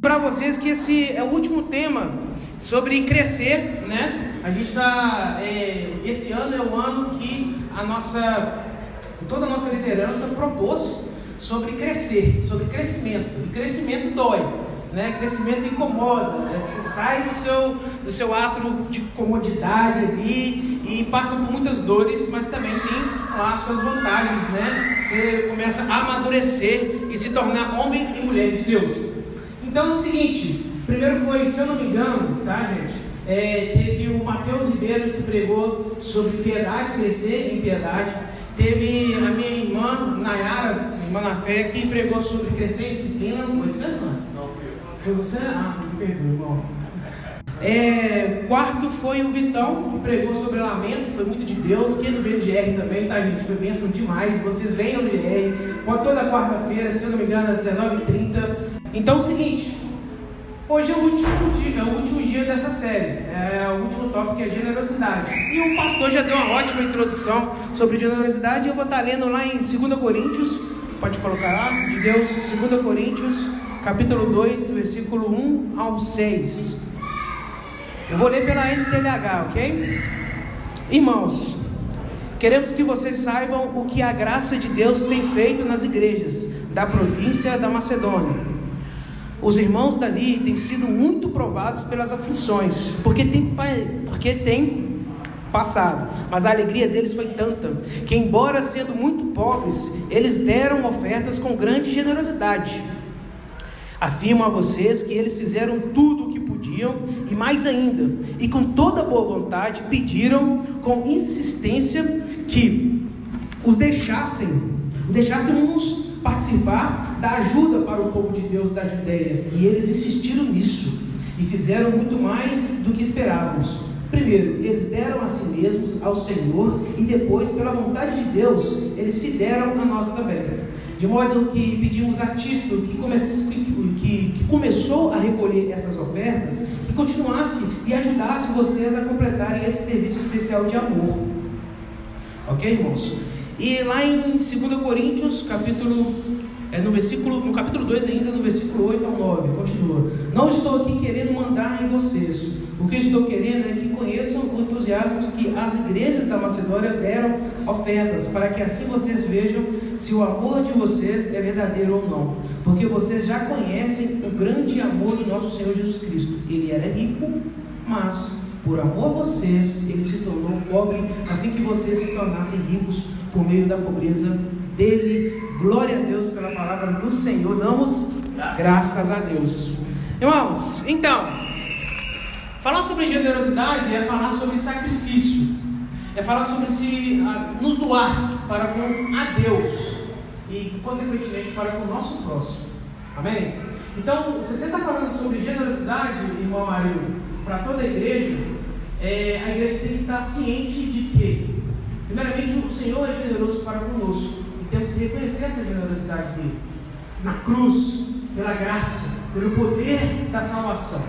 Para vocês que esse é o último tema sobre crescer, né? A gente está, esse ano é o ano que toda a nossa liderança propôs sobre crescer, sobre crescimento. E crescimento dói, né? Crescimento incomoda, né? Você sai do seu ato de comodidade ali e passa por muitas dores, mas também tem lá as suas vantagens, né? Você começa a amadurecer e se tornar homem e mulher de Deus. Então é o seguinte, primeiro foi, se eu não me engano, tá, gente? Teve o Mateus Ribeiro que pregou sobre piedade, crescer em piedade. Teve a minha irmã Nayara, irmã na fé, que pregou sobre crescer em disciplina. Não foi isso mesmo, mano? Não, foi você? Ah, me perdoa, irmão. Quarto foi o Vitão, que pregou sobre lamento, foi muito de Deus. Quem não veio de GR também, tá, gente? Foi bênção demais. Vocês venham de GR, toda quarta-feira, se eu não me engano, às 19h30. Então é o seguinte, hoje é o último dia dessa série, o último tópico é generosidade. E o pastor já deu uma ótima introdução sobre generosidade. Eu vou estar lendo lá em 2 Coríntios, pode colocar lá, de Deus, 2 Coríntios, capítulo 2, versículo 1 ao 6. Eu vou ler pela NTLH, ok? Irmãos, queremos que vocês saibam o que a graça de Deus tem feito nas igrejas da província da Macedônia. Os irmãos dali têm sido muito provados pelas aflições, porque tem passado, mas a alegria deles foi tanta, que embora sendo muito pobres, eles deram ofertas com grande generosidade. Afirmo a vocês que eles fizeram tudo o que podiam, e mais ainda, e com toda boa vontade, pediram com insistência que os deixássemos participar da ajuda para o povo de Deus da Judeia, e eles insistiram nisso, e fizeram muito mais do que esperávamos. Primeiro, eles deram a si mesmos ao Senhor, e depois, pela vontade de Deus, eles se deram a nós também. De modo que pedimos a Tito, que começou a recolher essas ofertas, que continuasse e ajudasse vocês a completarem esse serviço especial de amor. Ok, irmãos? E lá em 2 Coríntios, no capítulo 2 ainda, no versículo 8 ao 9, continua. Não estou aqui querendo mandar em vocês. O que estou querendo é que conheçam o entusiasmo que as igrejas da Macedônia deram ofertas, para que assim vocês vejam se o amor de vocês é verdadeiro ou não. Porque vocês já conhecem o grande amor do nosso Senhor Jesus Cristo. Ele era rico, mas por amor a vocês, ele se tornou pobre, a fim que vocês se tornassem ricos por meio da pobreza dele. Glória a Deus pela palavra do Senhor, damos graças a Deus. Irmãos, então, falar sobre generosidade é falar sobre sacrifício, é falar sobre nos doar para com a Deus e consequentemente para com o nosso próximo. Amém? Então, se você está falando sobre generosidade, irmão Mário, para toda a igreja tem que estar ciente de que, primeiramente, o Senhor é generoso para conosco, e temos que reconhecer essa generosidade dele, na cruz, pela graça, pelo poder da salvação,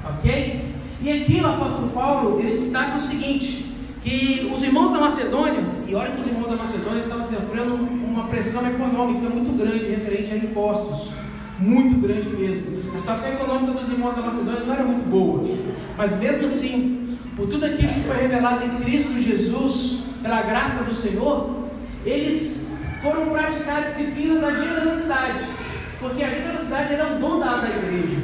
ok? E aqui o apóstolo Paulo, ele destaca o seguinte, que os irmãos da Macedônia, e olha que os irmãos da Macedônia estavam sofrendo uma pressão econômica muito grande, referente a impostos, muito grande mesmo. A situação econômica dos irmãos da Macedônia não era muito boa, mas mesmo assim, por tudo aquilo que foi revelado em Cristo Jesus, pela graça do Senhor, eles foram praticar a disciplina da generosidade, porque a generosidade é um dom dado à igreja,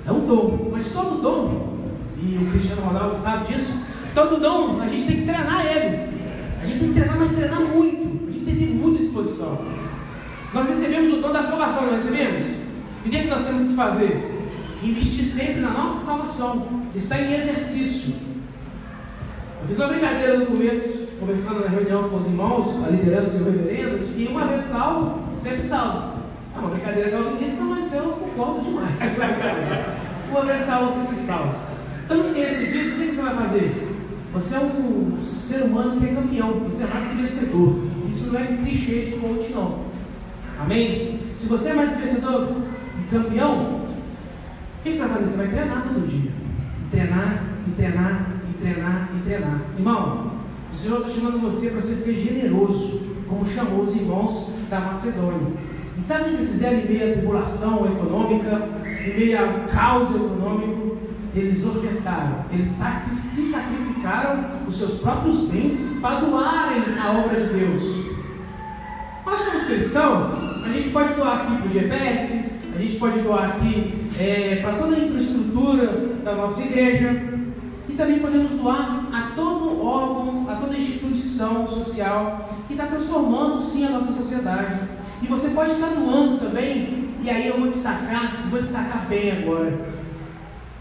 é um dom, mas todo dom, e o Cristiano Ronaldo sabe disso, todo dom a gente tem que treinar ele, a gente tem que treinar, mas treinar muito, a gente tem que ter muita disposição. Nós recebemos o dom da salvação, não recebemos? E o que nós temos que fazer? Investir sempre na nossa salvação, estar em exercício. Eu fiz uma brincadeira no começo, conversando na reunião com os irmãos, a liderança e o reverendo, de que uma vez salvo, sempre salvo. É uma brincadeira calvinista, mas eu concordo demais com essa brincadeira. Uma vez salvo, sempre salvo. Então, ciência disso, o que você vai fazer? Você é um ser humano que é campeão, você é mais que vencedor. Isso não é clichê de coach, não. Amém? Se você é mais que vencedor e campeão, o que você vai fazer? Você vai treinar todo dia. E treinar, e treinar, e treinar, e treinar. Irmão, o Senhor está chamando você para você ser generoso como chamou os irmãos da Macedônia. E sabe o que eles fizeram em meio à tribulação econômica, em meio ao caos econômico? Eles ofertaram, eles se sacrificaram os seus próprios bens para doarem a obra de Deus. Nós somos cristãos, a gente pode doar aqui para o GPS, a gente pode doar aqui para toda a infraestrutura da nossa igreja, e também podemos doar a todo órgão, a toda instituição social que está transformando sim a nossa sociedade. E você pode estar doando também, e aí eu vou destacar bem agora.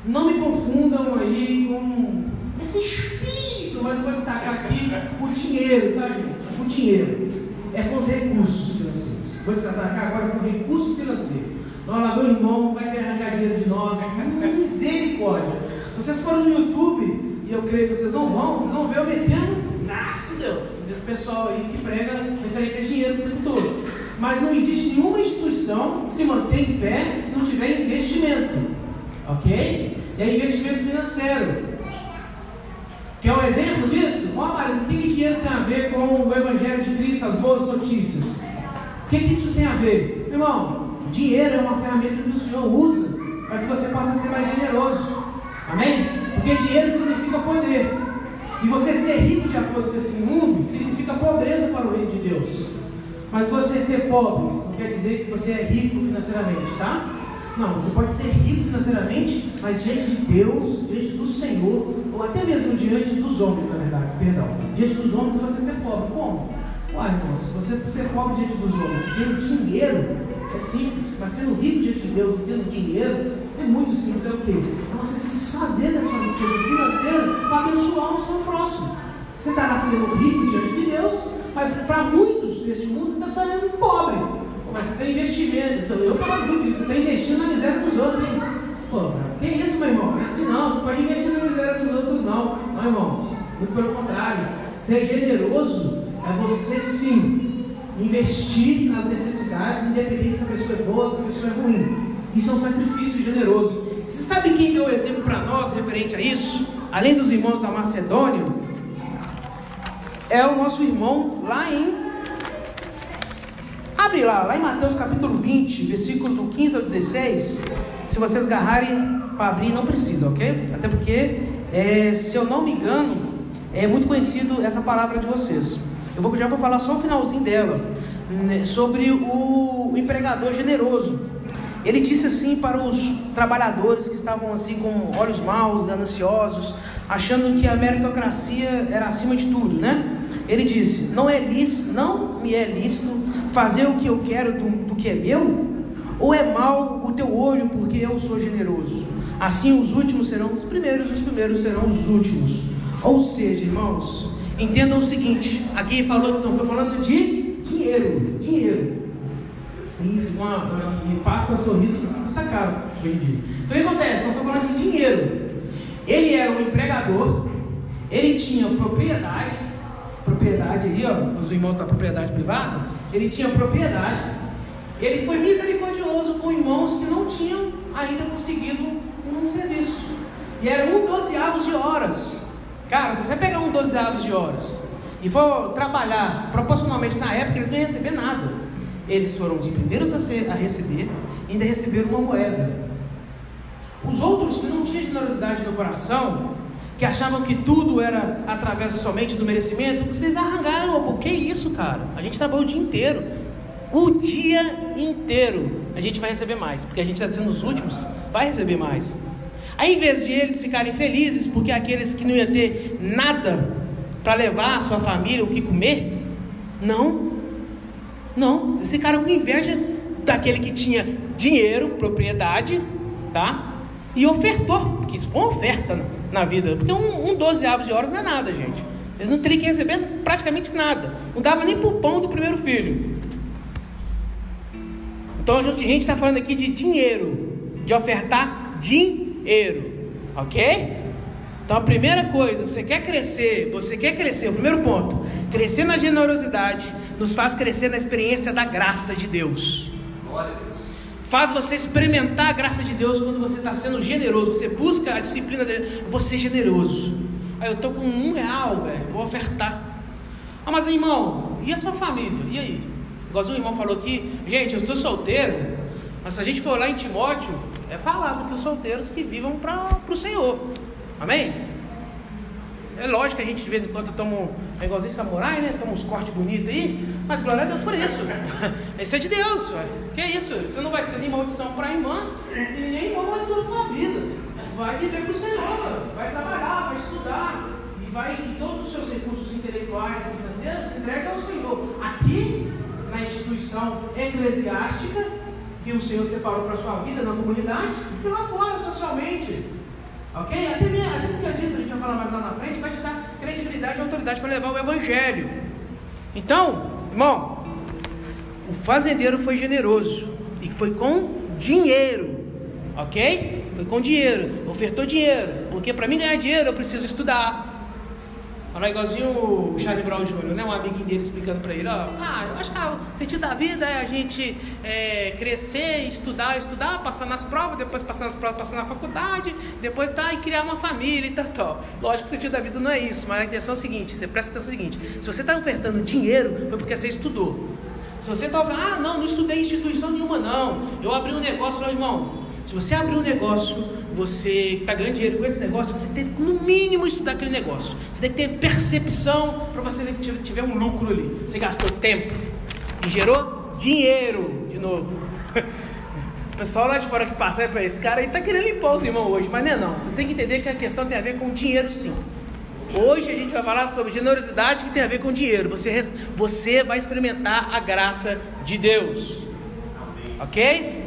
Não me confundam aí com esse espírito, mas eu vou destacar aqui o dinheiro, tá, gente? O dinheiro é com os recursos financeiros. Vou destacar agora com o recurso financeiro. Lá do irmão vai querer arrancar dinheiro de nós. Misericórdia. Se vocês forem no YouTube, e eu creio que vocês não ver eu metendo, nossa Deus, desse pessoal aí que prega referente a dinheiro o tempo todo. Mas não existe nenhuma instituição que se mantém em pé se não tiver investimento. Ok? E é investimento financeiro. Quer um exemplo disso? Mário, o que dinheiro tem a ver com o Evangelho de Cristo, as boas notícias? O que isso tem a ver? Irmão, dinheiro é uma ferramenta que o Senhor usa para que você possa ser mais generoso. Amém? Porque dinheiro significa poder. E você ser rico de acordo com esse mundo significa pobreza para o reino de Deus. Mas você ser pobre não quer dizer que você é rico financeiramente, tá? Não, você pode ser rico financeiramente, mas diante de Deus, diante do Senhor, ou até mesmo diante dos homens, na verdade, perdão. Diante dos homens você ser pobre. Como? Uai, irmãos, você ser pobre diante dos homens, tendo dinheiro, é simples, mas sendo rico diante de Deus e tendo dinheiro, é muito simples. É o quê? É você se desfazer da sua riqueza financeira para abençoar o seu próximo. Você está nascendo rico diante de Deus, mas para muitos deste mundo está saindo pobre. Mas você tem investimento, eu falo tudo, você está investindo na miséria dos outros, hein? Pô, que isso, meu irmão? Não é assim não, você não pode investir na miséria dos outros não. Não, irmãos, muito pelo contrário. Ser generoso é você sim investir nas necessidades, independente se a pessoa é boa ou se a pessoa é ruim. Isso é um sacrifício generoso. Você sabe quem deu exemplo para nós referente a isso? Além dos irmãos da Macedônia, é o nosso irmão lá em... Abre lá em Mateus capítulo 20, versículo do 15 ao 16. Se vocês agarrarem para abrir, não precisa, ok? Até porque, se eu não me engano, é muito conhecido essa palavra de vocês. Já vou falar só o finalzinho dela, né, sobre o empregador generoso. Ele disse assim para os trabalhadores que estavam assim com olhos maus, gananciosos, achando que a meritocracia era acima de tudo, né? Ele disse: não me é lícito fazer o que eu quero do que é meu? Ou é mau o teu olho porque eu sou generoso? Assim os últimos serão os primeiros serão os últimos. Ou seja, irmãos, entendam o seguinte: aqui estou falando de dinheiro. E passa sorriso, custa caro hoje em dia. Então o que acontece? Estou falando de dinheiro. Ele era um empregador, ele tinha propriedade aí, ó, os irmãos da propriedade privada, ele tinha propriedade, ele foi misericordioso com irmãos que não tinham ainda conseguido um serviço, e era 1/12 de horas. Cara, se você pegar 1/12 de horas e for trabalhar proporcionalmente na época, eles não iam receber nada. Eles foram os primeiros a receber, e ainda receberam uma moeda. Os outros que não tinham generosidade no coração, que achavam que tudo era através somente do merecimento, vocês arrancaram. Que isso, cara? A gente trabalhou o dia inteiro. O dia inteiro a gente vai receber mais, porque a gente está sendo os últimos, vai receber mais. Aí, em vez de eles ficarem felizes, porque aqueles que não iam ter nada para levar a sua família o que comer, não, eles ficaram com inveja daquele que tinha dinheiro, propriedade, tá? E ofertou, porque isso foi uma oferta na vida, porque 1/12 de horas não é nada, gente. Eles não teriam que receber praticamente nada, não dava nem para o pão do primeiro filho. Então a gente está falando aqui de dinheiro, de ofertar dinheiro, ok? Então a primeira coisa, você quer crescer, o primeiro ponto, crescer na generosidade, nos faz crescer na experiência da graça de Deus. Glória a Deus. Faz você experimentar a graça de Deus quando você está sendo generoso. Você busca a disciplina dele. Eu vou ser generoso. Aí eu estou com R$1, velho, vou ofertar. Ah, mas irmão, e a sua família? E aí? Igualzinho o irmão falou aqui, gente, eu estou solteiro, mas se a gente for lá em Timóteo, é falado que os solteiros que vivam para o Senhor. Amém? É lógico que a gente de vez em quando toma, é igualzinho samurai, né? Toma uns cortes bonitos aí, mas glória a Deus por isso. Isso é de Deus, ué. Que é isso? Você não vai ser nem maldição para a irmã e nem maldição para a sua vida. Vai viver para o Senhor, vai trabalhar, vai estudar e todos os seus recursos intelectuais e financeiros entregue ao Senhor. Aqui, na instituição eclesiástica que o Senhor separou para a sua vida, na comunidade, e lá fora, socialmente. Ok? Até porque disso a gente vai falar mais lá na frente, vai te dar credibilidade e autoridade para levar o Evangelho. Então, irmão, o fazendeiro foi generoso e foi com dinheiro, ok? Foi com dinheiro, ofertou dinheiro, porque para mim ganhar dinheiro eu preciso estudar. Falar igualzinho o Charlie Brown Jr., né? Um amiguinho dele explicando para ele, ó, eu acho que o sentido da vida é a gente crescer, estudar, passar nas provas, depois passar nas provas, passar na faculdade, depois e criar uma família e tal. Lógico que o sentido da vida não é isso, mas a intenção é o seguinte, você presta atenção no seguinte, se você está ofertando dinheiro, foi porque você estudou. Se você está falando, não estudei em instituição nenhuma não, eu abri um negócio, irmão, se você abrir um negócio, você está ganhando dinheiro com esse negócio, você tem que, no mínimo, estudar aquele negócio. Você tem que ter percepção para você tiver um lucro ali. Você gastou tempo e gerou dinheiro de novo. O pessoal lá de fora que passa, esse cara aí está querendo limpar os irmãos hoje, mas não é não. Vocês têm que entender que a questão tem a ver com dinheiro sim. Hoje a gente vai falar sobre generosidade que tem a ver com dinheiro. Você vai experimentar a graça de Deus. Ok?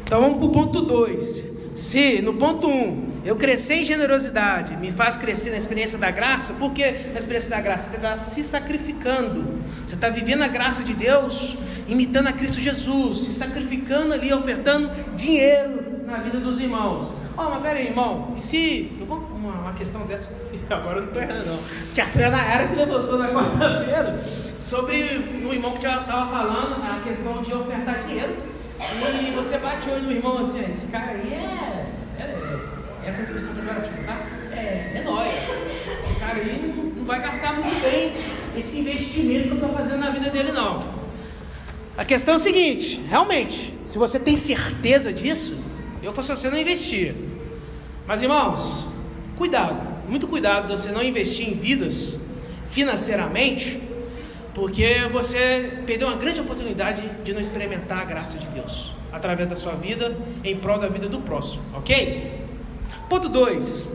Então vamos para o ponto 2. Se no ponto 1 eu crescer em generosidade, me faz crescer na experiência da graça, porque na experiência da graça você está se sacrificando, você está vivendo a graça de Deus, imitando a Cristo Jesus, se sacrificando ali, ofertando dinheiro na vida dos irmãos. Mas pera aí, irmão, e se uma questão dessa, agora eu não estou errando não, que a Fernanda era que levantou na quarta-feira sobre um irmão que já estava falando a questão de ofertar dinheiro. E você bate o olho no irmão assim, esse cara aí essa expressão pejorativa, tá? É nóia. Esse cara aí não vai gastar muito bem esse investimento que eu estou fazendo na vida dele, não. A questão é o seguinte, realmente, se você tem certeza disso, eu fosse você não investir. Mas irmãos, cuidado, muito cuidado de você não investir em vidas financeiramente, porque você perdeu uma grande oportunidade de não experimentar a graça de Deus através da sua vida, em prol da vida do próximo, ok? Ponto 2.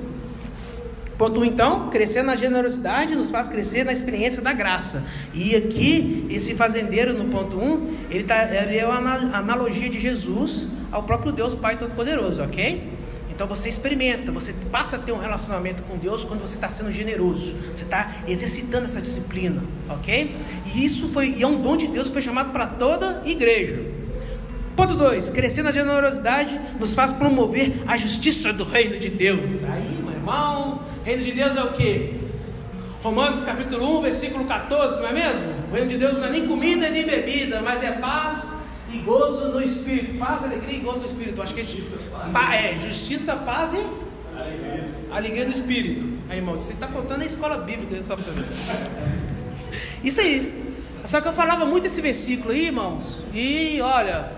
Ponto 1, então, crescer na generosidade nos faz crescer na experiência da graça. E aqui, esse fazendeiro no ponto 1, ele é uma analogia de Jesus ao próprio Deus Pai Todo-Poderoso, ok? Então você experimenta, você passa a ter um relacionamento com Deus quando você está sendo generoso, você está exercitando essa disciplina, ok? E é um dom de Deus que foi chamado para toda igreja. Ponto 2, crescer na generosidade nos faz promover a justiça do reino de Deus. Aí, meu irmão, reino de Deus é o quê? Romanos capítulo 1, versículo 14, não é mesmo? O reino de Deus não é nem comida nem bebida, mas é paz e gozo no Espírito. Paz, alegria e gozo no Espírito. Acho que justiça, paz e alegria no Espírito. Aí, irmão, você está faltando a escola bíblica, só para você ver. Isso aí. Só que eu falava muito esse versículo aí, irmãos. E olha,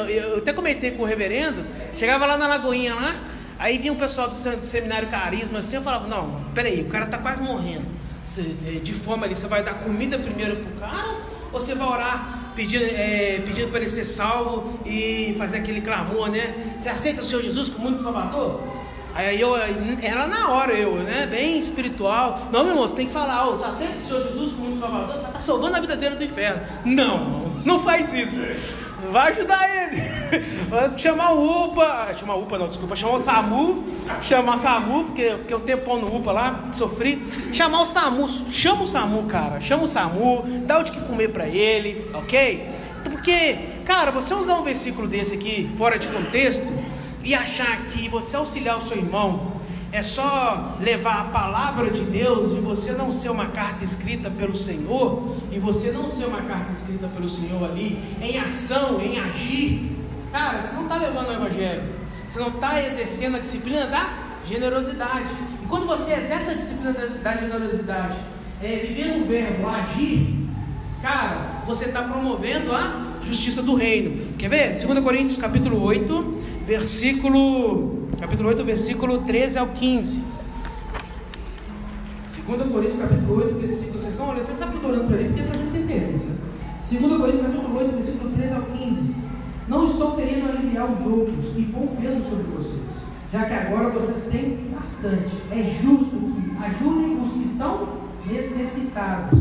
eu até comentei com o reverendo. Chegava lá na Lagoinha lá, aí vinha um pessoal do seminário Carisma assim. Eu falava, não, peraí, o cara está quase morrendo de fome ali. Você vai dar comida primeiro pro cara? Ou você vai orar pedindo para ele ser salvo e fazer aquele clamor, né? Você aceita o Senhor Jesus como único Salvador? Aí era na hora, bem espiritual. Não, meu irmão, você tem que falar, você aceita o Senhor Jesus como único Salvador? Você está salvando a vida dele do inferno. Não faz isso. Vai ajudar ele. Vai chamar o UPA. Chamar o SAMU. Chamar o SAMU, porque eu fiquei um tempão no UPA lá, sofri. Chamar o SAMU. Chama o SAMU, cara. Chama o SAMU. Dá o de que comer pra ele, ok? Porque, cara, você usar um versículo desse aqui, fora de contexto, e achar que você auxiliar o seu irmão é só levar a palavra de Deus e você não ser uma carta escrita pelo Senhor, e você não ser uma carta escrita pelo Senhor ali, em ação, em agir, cara, você não está levando o Evangelho, você não está exercendo a disciplina da generosidade. E quando você exerce a disciplina da generosidade vivendo o verbo agir, cara, você está promovendo a justiça do reino. Quer ver? 2 Coríntios capítulo 8, versículo 13 ao 15. 2 Coríntios capítulo 8, versículo, vocês estão olhando, vocês sabem que eu estou olhando para ele, porque é para a gente ter referência. 2 Coríntios capítulo 8, versículo 13 ao 15. Não estou querendo aliviar os outros e pôr peso sobre vocês, já que agora vocês têm bastante. É justo que ajudem os que estão necessitados.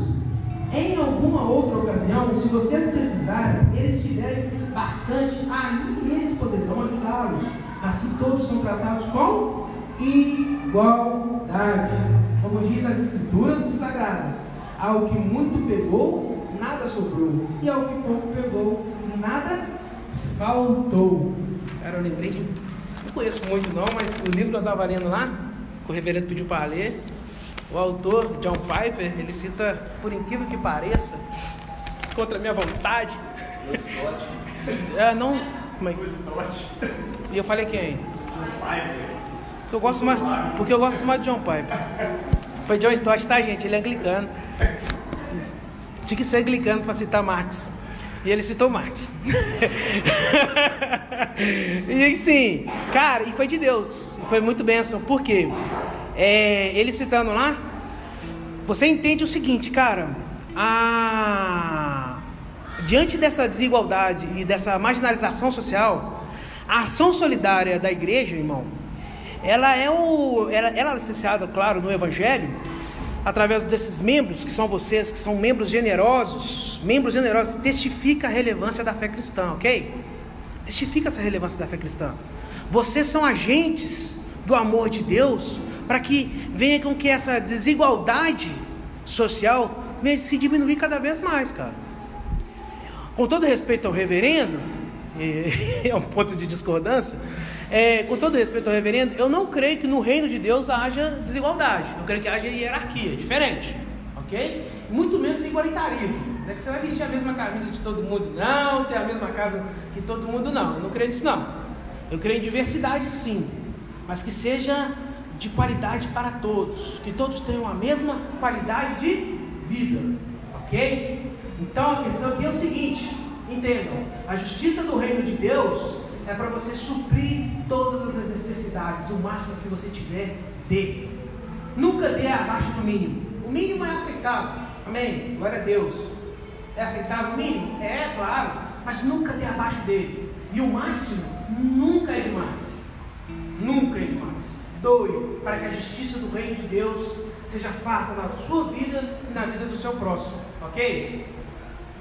Em alguma outra ocasião, se vocês precisarem, eles tiverem bastante, aí eles poderão ajudá-los. Assim todos são tratados com igualdade. Como diz as Escrituras Sagradas, ao que muito pegou, nada sobrou, e ao que pouco pegou, nada faltou. Cara, eu lembrei de... Não conheço muito não, mas o livro que eu estava lendo lá, que o reverendo pediu para ler, o autor, John Piper, ele cita, por incrível que pareça, contra a minha vontade. Não... Como é? E eu falei quem? Porque eu gosto mais de John Piper. Foi John Stott, tá, gente? Ele é anglicano. Tinha que ser anglicano para citar Marx. E ele citou Marx. E assim, cara, e foi de Deus. E foi muito bênção. Por quê? Ele citando lá, você entende o seguinte, cara. Diante dessa desigualdade e dessa marginalização social, a ação solidária da igreja, irmão, ela é licenciada, claro, no Evangelho, através desses membros, que são vocês, que são membros generosos, testifica a relevância da fé cristã, ok? Testifica essa relevância da fé cristã. Vocês são agentes do amor de Deus, para que venha com que essa desigualdade social venha se diminuir cada vez mais, cara. Com todo respeito ao reverendo, é um ponto de discordância, com todo respeito ao reverendo, eu não creio que no reino de Deus haja desigualdade. Eu creio que haja hierarquia, diferente, ok? Muito menos igualitarismo. Não é que você vai vestir a mesma camisa de todo mundo, não, ter a mesma casa que todo mundo, não. Eu não creio nisso, não. Eu creio em diversidade, sim, mas que seja de qualidade para todos, que todos tenham a mesma qualidade de vida, ok? Então a questão aqui é o seguinte, entendam, a justiça do reino de Deus é para você suprir todas as necessidades, o máximo que você tiver, dê. Nunca dê abaixo do mínimo. O mínimo é aceitável, amém? Glória a Deus. É aceitável o mínimo? É, claro, mas nunca dê abaixo dele. E o máximo nunca é demais. Nunca é demais. Doe para que a justiça do reino de Deus seja farta na sua vida e na vida do seu próximo, ok?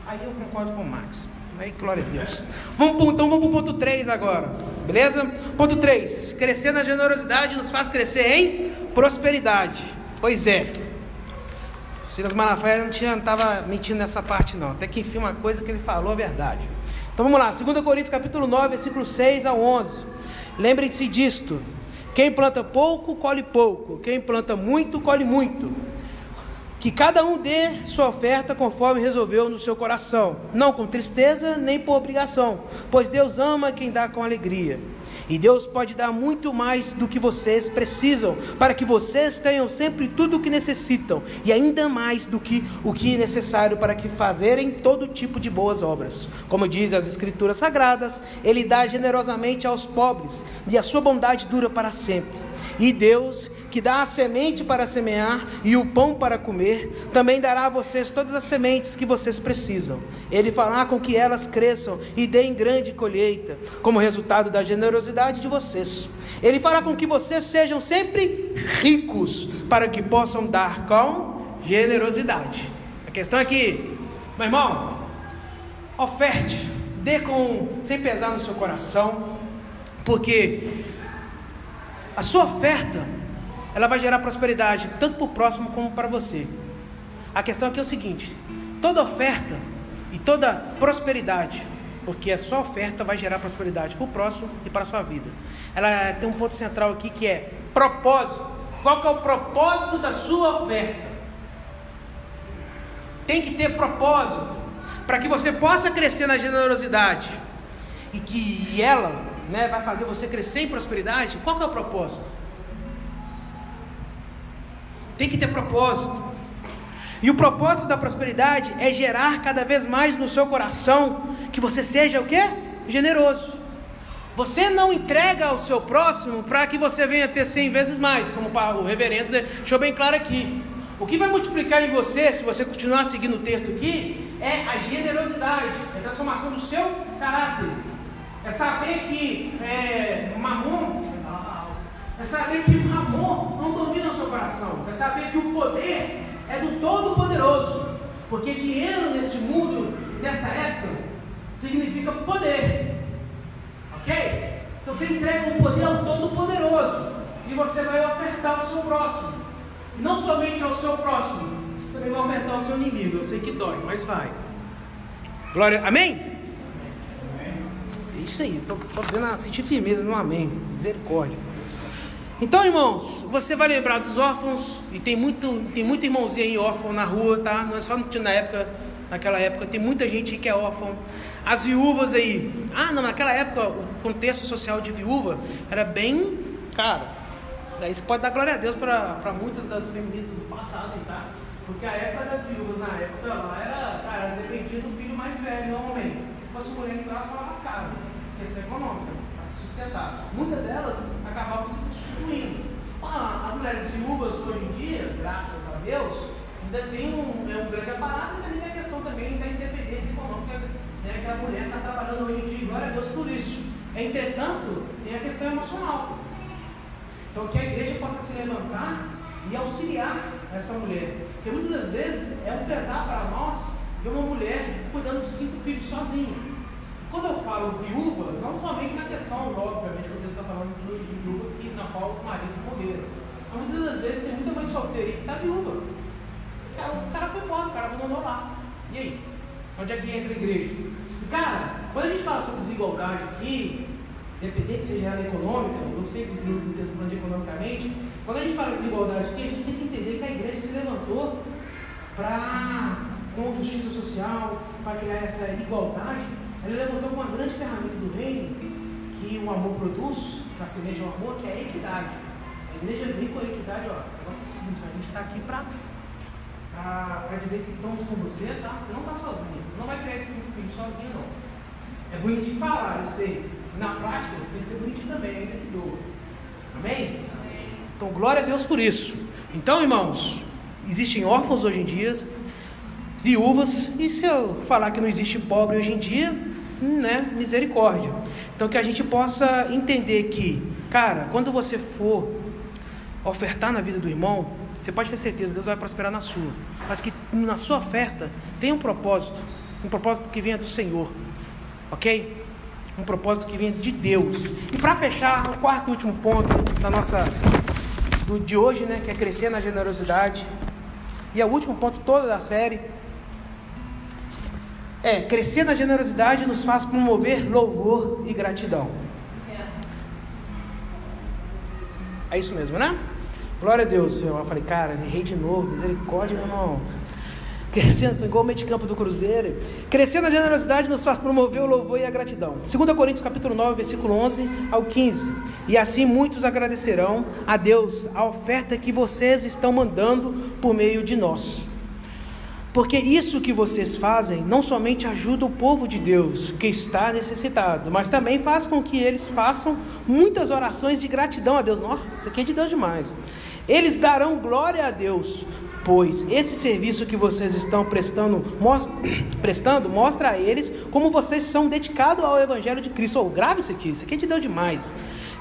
Aí eu concordo com o Max. Aí, glória a Deus. Então vamos para o ponto 3 agora, beleza? Ponto 3, crescer na generosidade nos faz crescer em prosperidade. Pois é, Silas Malafaia não estava mentindo nessa parte não, até que enfim uma coisa que ele falou é verdade. Então vamos lá, 2 Coríntios capítulo 9, versículo 6 a 11. Lembrem-se disto: quem planta pouco, colhe pouco; quem planta muito, colhe muito. Que cada um dê sua oferta conforme resolveu no seu coração, não com tristeza nem por obrigação, pois Deus ama quem dá com alegria. E Deus pode dar muito mais do que vocês precisam, para que vocês tenham sempre tudo o que necessitam, e ainda mais do que o que é necessário para que fazerem todo tipo de boas obras. Como diz as Escrituras Sagradas, Ele dá generosamente aos pobres, e a sua bondade dura para sempre. E Deus, que dá a semente para semear e o pão para comer, também dará a vocês todas as sementes que vocês precisam. Ele fará com que elas cresçam e deem grande colheita, como resultado da generosidade de vocês. Ele fará com que vocês sejam sempre ricos, para que possam dar com generosidade. A questão é que, meu irmão, oferte, dê sem pesar no seu coração, porque a sua oferta, ela vai gerar prosperidade, tanto para o próximo como para você. A questão aqui é o seguinte: toda oferta e toda prosperidade, porque a sua oferta vai gerar prosperidade para o próximo e para a sua vida. Ela tem um ponto central aqui que é propósito. Qual que é o propósito da sua oferta? Tem que ter propósito, para que você possa crescer na generosidade, e que ela vai fazer você crescer em prosperidade. Qual que é o propósito? Tem que ter propósito. E o propósito da prosperidade é gerar cada vez mais no seu coração que você seja o quê? Generoso. Você não entrega ao seu próximo para que você venha ter 100 vezes mais, como o reverendo deixou bem claro aqui. O que vai multiplicar em você, se você continuar seguindo o texto aqui, é a generosidade, é a transformação do seu caráter. É saber que Mamon não domina o seu coração. É saber que o poder é do Todo-Poderoso. Porque dinheiro neste mundo, nessa época, significa poder. Ok? Então você entrega o poder ao Todo-Poderoso. E você vai ofertar ao seu próximo. E não somente ao seu próximo, você também vai ofertar ao seu inimigo. Eu sei que dói, mas vai. Glória, amém? É isso aí, estou podendo sentir firmeza no amém. Misericórdia. Então, irmãos, você vai lembrar dos órfãos. E tem muito irmãozinho aí órfão na rua, tá? Não é só naquela época, tem muita gente aí que é órfão. As viúvas aí. Naquela época, o contexto social de viúva era bem caro. Daí você pode dar glória a Deus para muitas das feministas do passado, tá? Porque a época das viúvas, na época lá, era dependia do filho mais velho, normalmente. Se fosse mulher, então elas foram mais caras. Questão econômica, para se sustentar. Muitas delas acabavam se prostituindo. As mulheres viúvas hoje em dia, graças a Deus, ainda tem um grande aparato e também tem a questão também da independência econômica, né, que a mulher está trabalhando hoje em dia, glória a Deus por isso. Entretanto, tem a questão emocional. Então que a igreja possa se levantar e auxiliar essa mulher. Porque muitas das vezes é um pesar para nós ver uma mulher cuidando de 5 filhos sozinha. Quando eu falo viúva, não somente na questão, obviamente, quando você está falando de viúva na qual os maridos morreram. Mas muitas das vezes tem muita mãe solteira que está viúva. O cara foi embora, o cara abandonou lá. E aí? Onde é que entra a igreja? E cara, quando a gente fala sobre desigualdade aqui, independente seja ela econômica, eu sei que o texto falando economicamente, quando a gente fala de desigualdade aqui, a gente tem que entender que a igreja se levantou com justiça social, para criar essa igualdade. Ela levantou com uma grande ferramenta do reino, que o amor produz, que assemelha ao amor, que é a equidade. A igreja vem com a equidade, o negócio é o seguinte, a gente está aqui para dizer que estamos com você, tá? Você não está sozinho, você não vai criar esses 5 filhos sozinho, não. É bonitinho falar, eu sei. Na prática, tem que ser bonitinho também, ainda que doa. Amém? Então, glória a Deus por isso. Então, irmãos, existem órfãos hoje em dia, viúvas, e se eu falar que não existe pobre hoje em dia, né, misericórdia. Então, que a gente possa entender que, cara, quando você for ofertar na vida do irmão, você pode ter certeza, Deus vai prosperar na sua, mas que na sua oferta tem um propósito que venha do Senhor, ok? Um propósito que venha de Deus. E para fechar, o quarto e último ponto de hoje, né, que é crescer na generosidade, e é o último ponto toda da série, crescer na generosidade nos faz promover louvor e gratidão. É isso mesmo, né? Glória a Deus. Eu falei, cara, errei de novo, misericórdia, meu irmão. Crescendo, igual o meio de campo do Cruzeiro. Crescer na generosidade nos faz promover o louvor e a gratidão. 2 Coríntios capítulo 9, versículo 11 ao 15. E assim muitos agradecerão a Deus a oferta que vocês estão mandando por meio de nós. Porque isso que vocês fazem não somente ajuda o povo de Deus que está necessitado, mas também faz com que eles façam muitas orações de gratidão a Deus. Nossa, isso aqui é de Deus demais. Eles darão glória a Deus, pois esse serviço que vocês estão prestando mostra a eles como vocês são dedicados ao Evangelho de Cristo. Grave isso aqui é de Deus demais.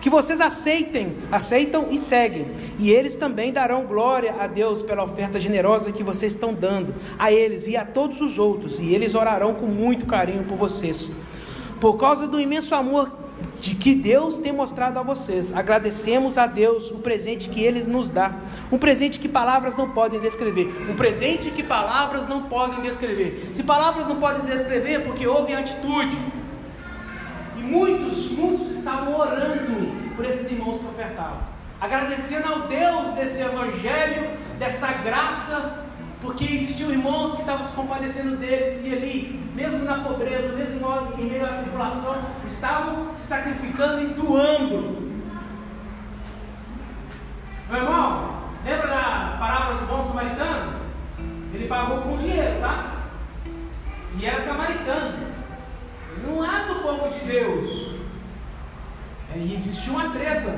Que vocês aceitam e seguem. E eles também darão glória a Deus pela oferta generosa que vocês estão dando a eles e a todos os outros. E eles orarão com muito carinho por vocês. Por causa do imenso amor de que Deus tem mostrado a vocês, agradecemos a Deus o presente que Ele nos dá. Um presente que palavras não podem descrever. Um presente que palavras não podem descrever. Se palavras não podem descrever, é porque houve atitude. E muitos estavam orando por esses irmãos que ofertavam, agradecendo ao Deus desse evangelho, dessa graça, porque existiam irmãos que estavam se compadecendo deles, e ali, mesmo na pobreza, mesmo em meio à tribulação, estavam se sacrificando e doando. Meu irmão, lembra da parábola do bom samaritano? Ele pagou com dinheiro, tá? E era samaritano. Ele não era do povo de Deus. E existia uma treta.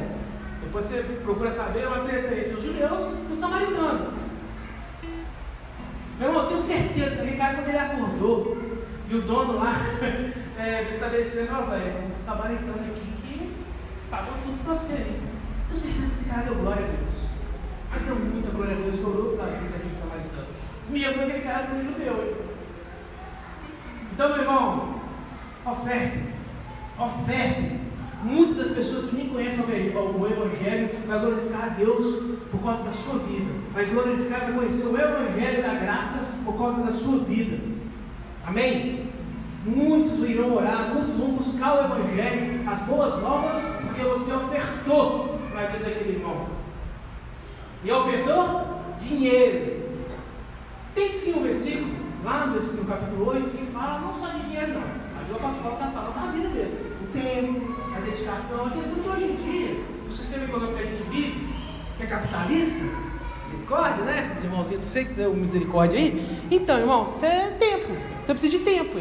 Depois você procura saber, uma treta entre os judeus e os samaritanos. Meu irmão, eu tenho certeza que aquele cara, quando ele acordou, e o dono lá do estabelecimento falou: velho, um samaritano aqui que pagou tudo pra você. Tenho certeza que esse cara deu glória a Deus. Mas deu muita glória a Deus, chorou pela vida daquele samaritano. Mesmo aquele cara sendo judeu. Então, meu irmão, oferta. Muitas das pessoas que nem conhecem o Evangelho vai glorificar a Deus por causa da sua vida. Vai conhecer o Evangelho da graça por causa da sua vida. Amém? Muitos irão orar, muitos vão buscar o Evangelho, as boas novas, porque você ofertou na vida daquele irmão. E ofertou dinheiro. Tem sim um versículo, lá no capítulo 8, que fala não só de dinheiro não. Aí o apóstolo Paulo está falando da vida mesmo. O tempo, a dedicação, a questão que hoje em dia, o sistema econômico que a gente vive, que é capitalista, misericórdia, né? Os irmãozinhos, você que deu misericórdia aí. Então, irmão, você é tempo, você precisa de tempo.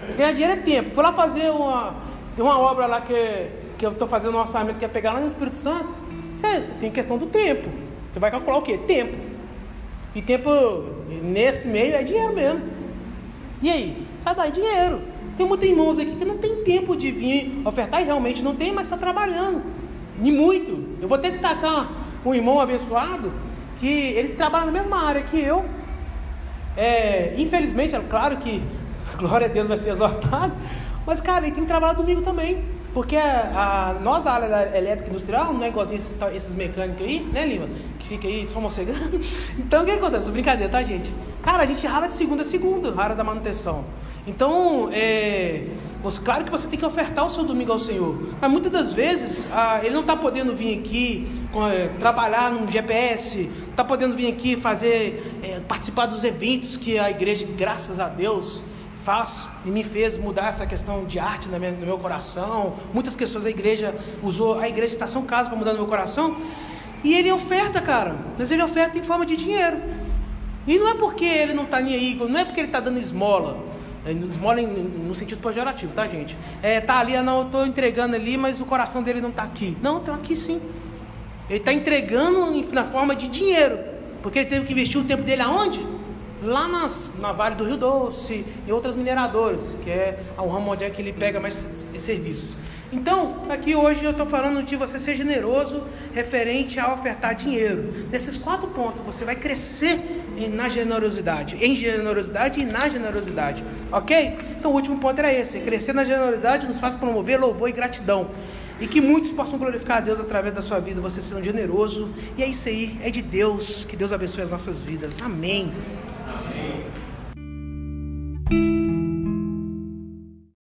Você ganhar dinheiro é tempo. Fui lá fazer uma obra lá que eu estou fazendo um orçamento que é pegar lá no Espírito Santo. Você tem questão do tempo. Você vai calcular o quê? Tempo. E tempo, nesse meio, é dinheiro mesmo. E aí? Vai dar dinheiro. Tem muitos irmãos aqui que não tem tempo de vir ofertar, e realmente não tem, mas está trabalhando. E muito. Eu vou até destacar um irmão abençoado, que ele trabalha na mesma área que eu. Infelizmente, é claro que, glória a Deus, vai ser exortado, mas, cara, ele tem que trabalhar domingo também. Porque nós da área da elétrica industrial, não é igualzinho esses mecânicos aí, né, Lima? Que fica aí só mocegando. Então, o que acontece? Brincadeira, tá, gente? Cara, a gente rala de segunda a segunda, a área da manutenção. Então, claro que você tem que ofertar o seu domingo ao Senhor. Mas muitas das vezes, ele não está podendo vir aqui trabalhar num GPS, não está podendo vir aqui participar dos eventos que a igreja, graças a Deus, faz e me fez mudar essa questão de arte no meu coração. Muitas questões a igreja usou a igreja Estação Casa para mudar no meu coração. E ele oferta, cara, mas ele oferta em forma de dinheiro. E não é porque ele não está nem aí, não é porque ele está dando esmola. Esmola no sentido pejorativo, tá, gente? Tá ali, não, eu estou entregando ali, mas o coração dele não está aqui. Não, está aqui sim. Ele está entregando na forma de dinheiro, porque ele teve que investir o tempo dele aonde? Lá na Vale do Rio Doce e outras mineradoras, que é o ramo onde é que ele pega mais serviços. Então, aqui hoje eu estou falando de você ser generoso referente a ofertar dinheiro. Nesses 4 pontos você vai crescer na generosidade, em generosidade e na generosidade, ok? Então o último ponto era esse: crescer na generosidade nos faz promover louvor e gratidão. E que muitos possam glorificar a Deus através da sua vida, você sendo generoso. E é isso aí, é de Deus. Que Deus abençoe as nossas vidas. Amém. Amém.